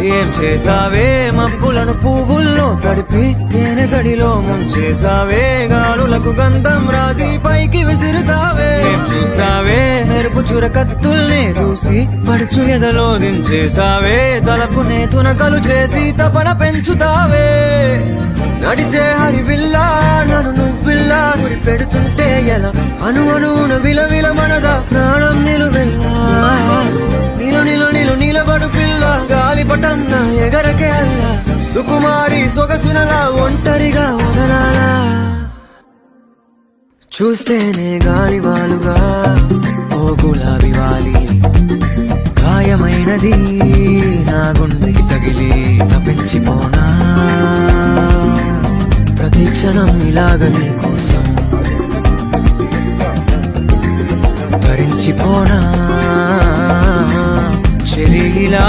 ఏం చేసావే మబ్బులను పువ్వుల్లో తడిపి తేనె తడిలో ముంచేసావే గాలులకు గంధం రాసి పైకి విసిరుతావే ఏం చూస్తావే మెరుపు చుర కత్తుల్నే దూసి పడుచు ఎదలో దించేసావే తలపునే తునకలు చేసి తపన పెంచుతావే నడిచే హరివిల్లా నన్ను నువ్విల్లా గురి పెడుతుంటే ఎలా అణువున విలవిల మనదా ప్రాణం నిలువెల్లా నిలబడు పిల్ల గాలిపటం నా ఎగరకే అల్లా సుకుమారి సొగసునలా ఒంటరిగా వదలాలా చూస్తేనే గాలివాలుగా ఓ గులాబీ వాలి గాయమైనది నా గుండెకి తగిలి తప్పించిపోనా ప్రతి క్షణం ఇలాగ నీ కోసం తరించిపోనా చెలి ఇలా